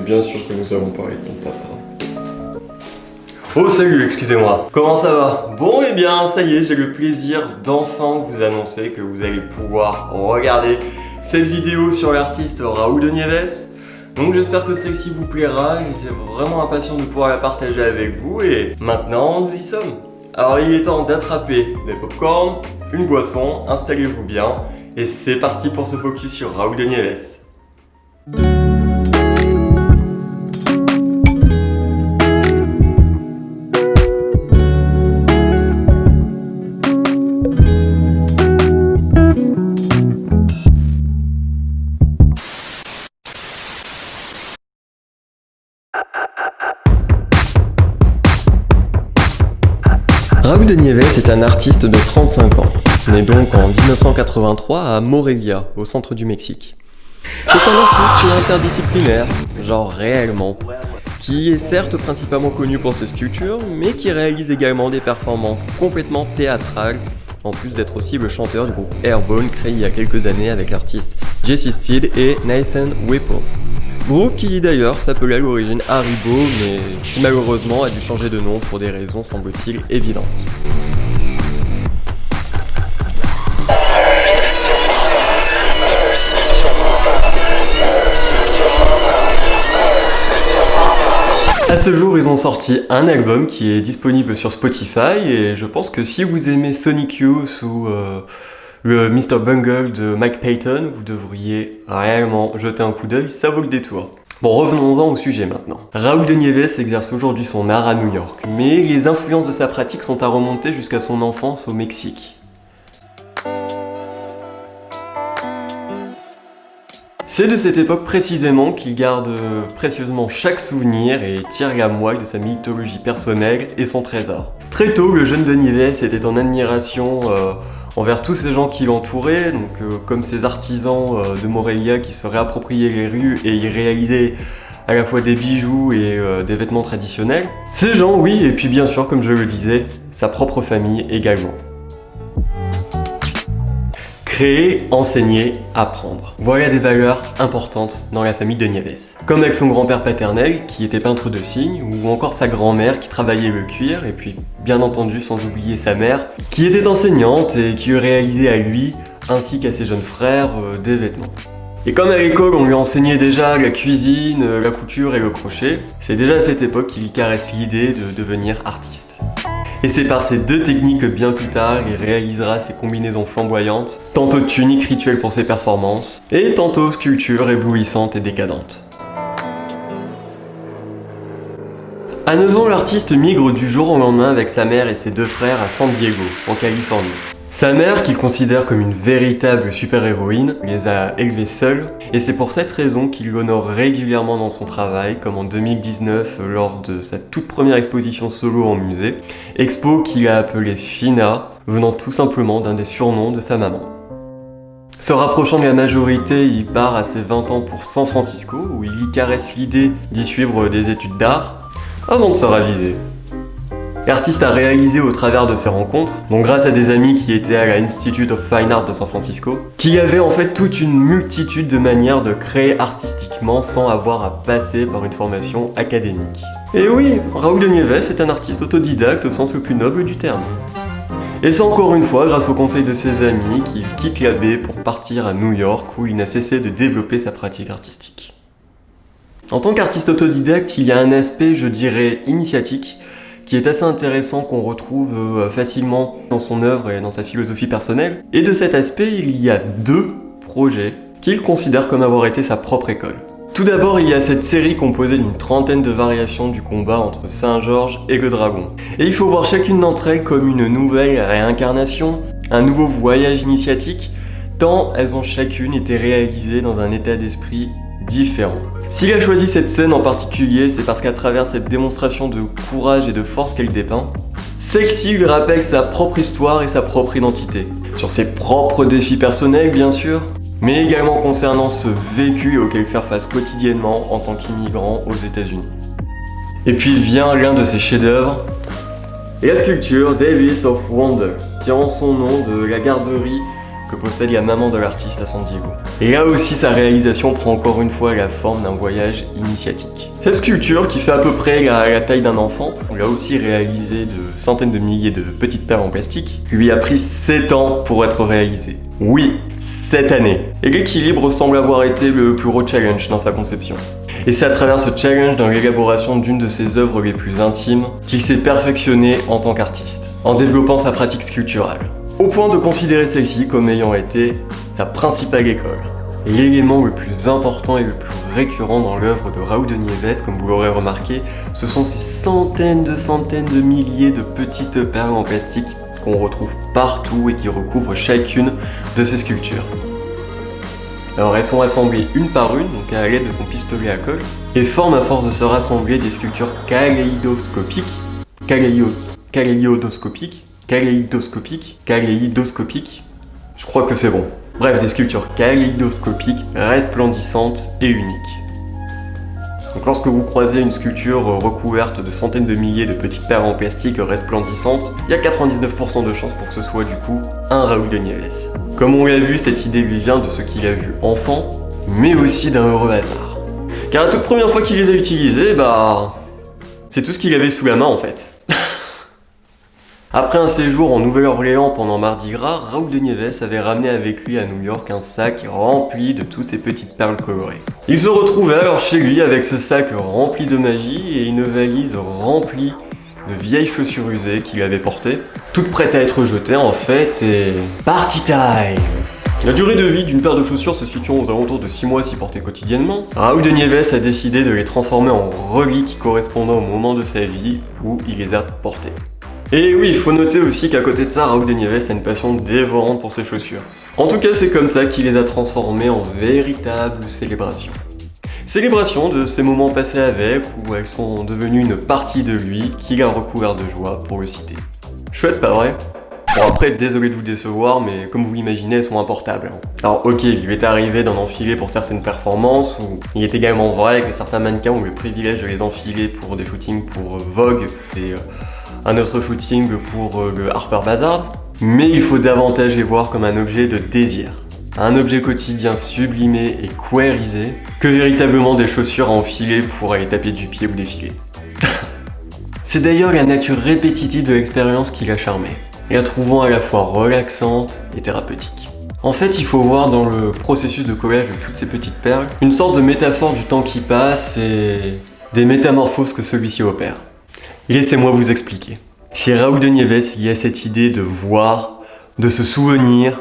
bien sûr que nous avons parlé de ton papa. Oh salut, excusez-moi. Comment ça va? Bon et bien, ça y est, j'ai le plaisir d'enfin vous annoncer que vous allez pouvoir regarder cette vidéo sur l'artiste Raúl de Nieves. Donc j'espère que celle-ci vous plaira, j'étais vraiment impatient de pouvoir la partager avec vous et maintenant nous y sommes. Alors il est temps d'attraper des pop-corn, une boisson, installez-vous bien et c'est parti pour ce focus sur Raúl de Nieves. Raúl de Nieves est un artiste de 35 ans, né donc en 1983 à Morelia, au centre du Mexique. C'est un artiste interdisciplinaire, genre réellement, qui est certes principalement connu pour ses sculptures, mais qui réalise également des performances complètement théâtrales, en plus d'être aussi le chanteur du groupe Airborne créé il y a quelques années avec l'artiste Jesse Steed et Nathan Whipple. Groupe qui d'ailleurs s'appelait à l'origine Haribo, mais qui malheureusement a dû changer de nom pour des raisons semble-t-il évidentes. À ce jour, ils ont sorti un album qui est disponible sur Spotify et je pense que si vous aimez Sonic Youth ou le Mr. Bungle de Mike Patton, vous devriez réellement jeter un coup d'œil, ça vaut le détour. Bon, revenons-en au sujet maintenant. Raúl de Nieves exerce aujourd'hui son art à New York, mais les influences de sa pratique sont à remonter jusqu'à son enfance au Mexique. C'est de cette époque précisément qu'il garde précieusement chaque souvenir et tire la moelle de sa mythologie personnelle et son trésor. Très tôt, le jeune de Nieves était en admiration envers tous ces gens qui l'entouraient, comme ces artisans de Morelia qui se réappropriaient les rues et y réalisaient à la fois des bijoux et des vêtements traditionnels. Ces gens, oui, et puis bien sûr, comme je le disais, sa propre famille également. Créer, enseigner, apprendre. Voilà des valeurs importantes dans la famille de Nieves. Comme avec son grand-père paternel, qui était peintre de signes, ou encore sa grand-mère qui travaillait le cuir, et puis bien entendu sans oublier sa mère, qui était enseignante et qui réalisait à lui, ainsi qu'à ses jeunes frères, des vêtements. Et comme à l'école on lui enseignait déjà la cuisine, la couture et le crochet, c'est déjà à cette époque qu'il y caresse l'idée de devenir artiste. Et c'est par ces deux techniques que bien plus tard, il réalisera ses combinaisons flamboyantes, tantôt tuniques rituelles pour ses performances, et tantôt sculptures éblouissantes et décadentes. À 9 ans, l'artiste migre du jour au lendemain avec sa mère et ses deux frères à San Diego, en Californie. Sa mère, qu'il considère comme une véritable super-héroïne, les a élevés seuls, et c'est pour cette raison qu'il l'honore régulièrement dans son travail, comme en 2019 lors de sa toute première exposition solo en musée, expo qu'il a appelée Fina, venant tout simplement d'un des surnoms de sa maman. Se rapprochant de la majorité, il part à ses 20 ans pour San Francisco, où il y caresse l'idée d'y suivre des études d'art, avant de se raviser. L'artiste a réalisé au travers de ses rencontres, donc grâce à des amis qui étaient à la Institute of Fine Art de San Francisco, qu'il y avait en fait toute une multitude de manières de créer artistiquement sans avoir à passer par une formation académique. Et oui, Raúl de Nieves est un artiste autodidacte au sens le plus noble du terme. Et c'est encore une fois grâce au conseil de ses amis qu'il quitte la baie pour partir à New York où il n'a cessé de développer sa pratique artistique. En tant qu'artiste autodidacte, il y a un aspect, je dirais, initiatique, qui est assez intéressant, qu'on retrouve facilement dans son œuvre et dans sa philosophie personnelle. Et de cet aspect, il y a deux projets qu'il considère comme avoir été sa propre école. Tout d'abord, il y a cette série composée d'une trentaine de variations du combat entre Saint-Georges et le dragon. Et il faut voir chacune d'entre elles comme une nouvelle réincarnation, un nouveau voyage initiatique, tant elles ont chacune été réalisées dans un état d'esprit différent. S'il a choisi cette scène en particulier, c'est parce qu'à travers cette démonstration de courage et de force qu'elle dépeint, celle-ci lui rappelle sa propre histoire et sa propre identité. Sur ses propres défis personnels, bien sûr, mais également concernant ce vécu auquel faire face quotidiennement en tant qu'immigrant aux États-Unis. Et puis vient l'un de ses chefs-d'œuvre, la sculpture Davis of Wonder, tirant son nom de la garderie que possède la maman de l'artiste à San Diego. Et là aussi sa réalisation prend encore une fois la forme d'un voyage initiatique. Cette sculpture, qui fait à peu près la taille d'un enfant, là aussi réalisée de centaines de milliers de petites perles en plastique, lui a pris 7 ans pour être réalisée. Oui, 7 années. Et l'équilibre semble avoir été le plus gros challenge dans sa conception. Et c'est à travers ce challenge dans l'élaboration d'une de ses œuvres les plus intimes qu'il s'est perfectionné en tant qu'artiste, en développant sa pratique sculpturale, au point de considérer celle-ci comme ayant été sa principale école. L'élément le plus important et le plus récurrent dans l'œuvre de Raúl de Nieves, comme vous l'aurez remarqué, ce sont ces centaines de milliers de petites perles en plastique qu'on retrouve partout et qui recouvrent chacune de ces sculptures. Alors elles sont assemblées une par une, donc à l'aide de son pistolet à colle, et forment à force de se rassembler des sculptures kaléidoscopiques, je crois que c'est bon. Bref, des sculptures kaléidoscopiques, resplendissantes et uniques. Donc lorsque vous croisez une sculpture recouverte de centaines de milliers de petites perles en plastique resplendissantes, il y a 99% de chances pour que ce soit du coup un Raúl de Nieves. Comme on l'a vu, cette idée lui vient de ce qu'il a vu enfant, mais aussi d'un heureux hasard. Car la toute première fois qu'il les a utilisés, c'est tout ce qu'il avait sous la main en fait. Après un séjour en Nouvelle-Orléans pendant Mardi Gras, Raúl de Nieves avait ramené avec lui à New York un sac rempli de toutes ces petites perles colorées. Il se retrouvait alors chez lui avec ce sac rempli de magie et une valise remplie de vieilles chaussures usées qu'il avait portées, toutes prêtes à être jetées en fait, et... Party time! La durée de vie d'une paire de chaussures se situant aux alentours de 6 mois si portées quotidiennement, Raúl de Nieves a décidé de les transformer en reliques correspondant au moment de sa vie où il les a portées. Et oui, il faut noter aussi qu'à côté de ça, Raúl de Nieves a une passion dévorante pour ses chaussures. En tout cas, c'est comme ça qu'il les a transformées en véritables célébrations. Célébration de ces moments passés avec, où elles sont devenues une partie de lui qu'il a recouvert de joie, pour le citer. Chouette, pas vrai? Bon après, désolé de vous décevoir, mais comme vous l'imaginez, elles sont importables. Alors ok, il lui est arrivé d'en enfiler pour certaines performances, ou il est également vrai que certains mannequins ont eu le privilège de les enfiler pour des shootings pour Vogue, et un autre shooting pour le Harper Bazaar, mais il faut davantage les voir comme un objet de désir. Un objet quotidien sublimé et queerisé, que véritablement des chaussures à enfiler pour aller taper du pied ou défiler. C'est d'ailleurs la nature répétitive de l'expérience qui l'a charmé, la trouvant à la fois relaxante et thérapeutique. En fait, il faut voir dans le processus de collage de toutes ces petites perles une sorte de métaphore du temps qui passe et des métamorphoses que celui-ci opère. Laissez-moi vous expliquer. Chez Raúl de Nieves, il y a cette idée de voir, de se souvenir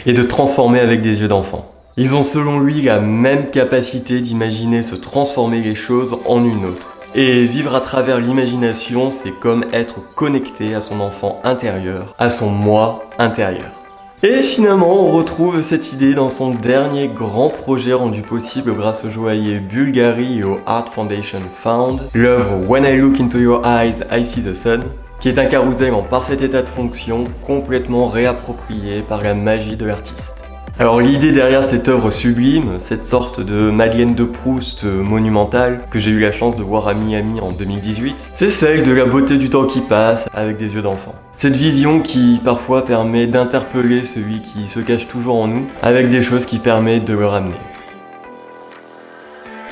et de transformer avec des yeux d'enfant. Ils ont selon lui la même capacité d'imaginer se transformer les choses en une autre. Et vivre à travers l'imagination, c'est comme être connecté à son enfant intérieur, à son moi intérieur. Et finalement, on retrouve cette idée dans son dernier grand projet rendu possible grâce au joaillier Bulgari et au Art Foundation Fund, l'œuvre When I Look Into Your Eyes, I See the Sun, qui est un carrousel en parfait état de fonction, complètement réapproprié par la magie de l'artiste. Alors l'idée derrière cette œuvre sublime, cette sorte de Madeleine de Proust monumentale que j'ai eu la chance de voir à Miami en 2018, c'est celle de la beauté du temps qui passe avec des yeux d'enfant. Cette vision qui parfois permet d'interpeller celui qui se cache toujours en nous avec des choses qui permettent de le ramener.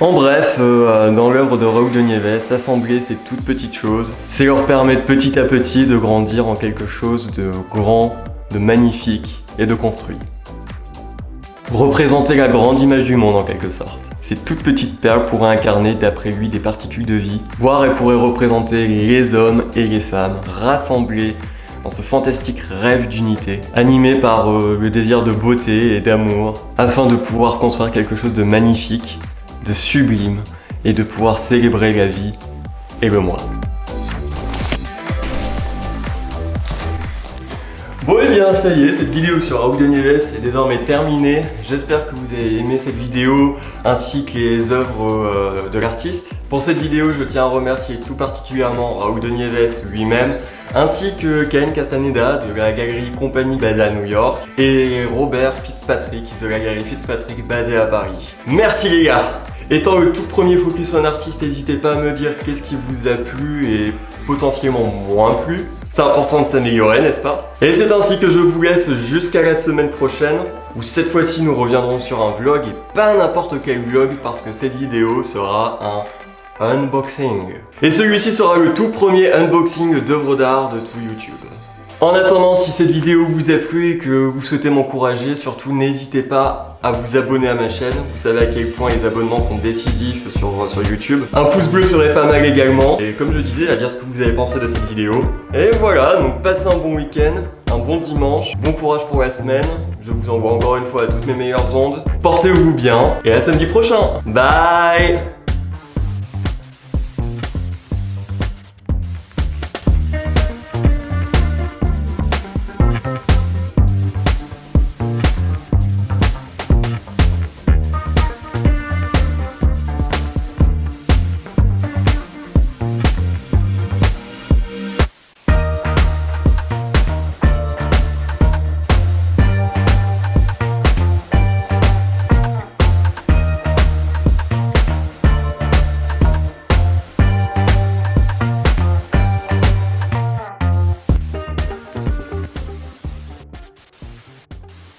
En bref, dans l'œuvre de Raúl de Nieves, assembler ces toutes petites choses, c'est leur permettre petit à petit de grandir en quelque chose de grand, de magnifique et de construit. Représenter la grande image du monde en quelque sorte. Ces toutes petites perles pourraient incarner d'après lui des particules de vie, voire elles pourraient représenter les hommes et les femmes rassemblés dans ce fantastique rêve d'unité, animé par le désir de beauté et d'amour, afin de pouvoir construire quelque chose de magnifique, de sublime, et de pouvoir célébrer la vie et le moi. Bon et bien ça y est, cette vidéo sur Raúl de Nieves est désormais terminée. J'espère que vous avez aimé cette vidéo ainsi que les œuvres de l'artiste. Pour cette vidéo, je tiens à remercier tout particulièrement Raúl de Nieves lui-même, ainsi que Ken Castaneda de la galerie Compagnie basée à New York et Robert Fitzpatrick de la galerie Fitzpatrick basée à Paris. Merci les gars! Étant le tout premier focus on artiste, n'hésitez pas à me dire qu'est-ce qui vous a plu et potentiellement moins plu. C'est important de s'améliorer, n'est-ce pas? Et c'est ainsi que je vous laisse jusqu'à la semaine prochaine, où cette fois-ci nous reviendrons sur un vlog, et pas n'importe quel vlog, parce que cette vidéo sera un unboxing. Et celui-ci sera le tout premier unboxing d'œuvres d'art de tout YouTube. En attendant, si cette vidéo vous a plu et que vous souhaitez m'encourager, surtout n'hésitez pas à vous abonner à ma chaîne. Vous savez à quel point les abonnements sont décisifs sur YouTube. Un pouce bleu serait pas mal également. Et comme je disais, à dire ce que vous avez pensé de cette vidéo. Et voilà, donc passez un bon week-end, un bon dimanche, bon courage pour la semaine. Je vous envoie encore une fois à toutes mes meilleures ondes. Portez-vous bien et à samedi prochain. Bye!